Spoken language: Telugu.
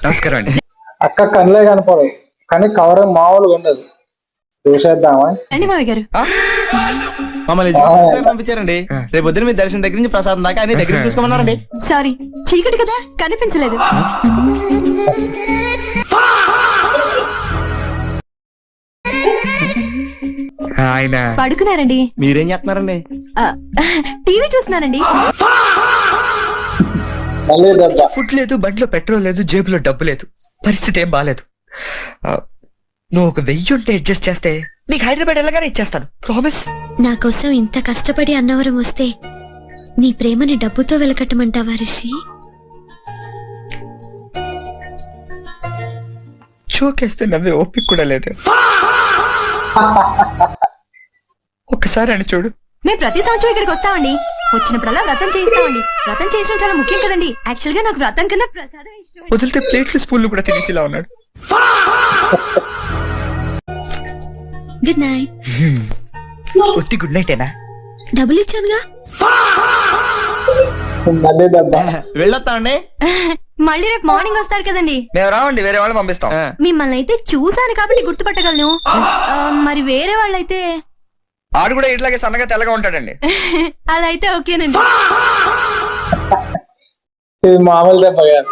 నమస్కారం అండి. అక్క కళ్ళే కనపడవు కానీ కవర్ మామూలుగా ఉండదు. చూసేద్దామా? రండి మావి గారు. మమ్మల్ని పంపించారండి. రేపు పొద్దున మీ దర్శనం దగ్గర నుంచి ప్రసాదం దాకా అన్ని దగ్గర చూసుకోమన్నారండి. సారీ, చీకటి కదా కనిపించలేదు. ఆయన పడుకున్నారండి. మీరేం చేస్తున్నారండి? టీవీ చూస్తున్నానండి. మళ్ళీ దెబ్బ. ఫుడ్ లేదు, బండిలో పెట్రోల్ లేదు, జేబులో డబ్బు లేదు, పరిస్థితి ఏం బాలేదు. నువ్వు ఒక 1000 ఉంటే అడ్జస్ట్ చేస్తే నీకు హైదరాబాద్ వెళ్ళగానే ఇచ్చేస్తాను, ప్రామిస్. నా కోసం ఇంత కష్టపడి అన్నవరం వస్తే నీ ప్రేమని డబ్బుతో వెలకట్టమంటావా రిషి? చోకేస్తే నవ్వే ఓపిక కూడా లేదు. ఒక్కసారి అని చూడు. మేము ప్రతి సంవత్సరం ఇక్కడికి వస్తామండి. వచ్చినప్పుడల్లా వ్రతం చేయిస్తామండి. వ్రతం చేయించడం చాలా ముఖ్యం కదండి. యాక్చువల్ గా నాకు వ్రతం కన్నా ప్రసాదం ఇష్టం. వదిలితే ప్లేట్లు స్పూన్లు కూడా తినేసిలా ఉన్నాడు. Good night. ఒత్తి గుడ్ నైటేనా? డబ్బులు ఇచ్చానుగా. మళ్ళీ దెబ్బ. వెళ్ళొస్తామండి. మళ్ళీ రేపు మార్నింగ్ వస్తారు కదండి. మేము రావండి, వేరే వాళ్ళు పంపిస్తాం. మిమ్మల్ని అయితే చూసాను కాబట్టి గుర్తుపట్టగలను. మరి వేరే వాళ్ళైతే ఆడు కూడా ఇట్లాగే సన్నగా తెల్లగా ఉంటాడండి. అలా అయితే ఓకేనండి. ఇది మామూలు దెబ్బ కాదు.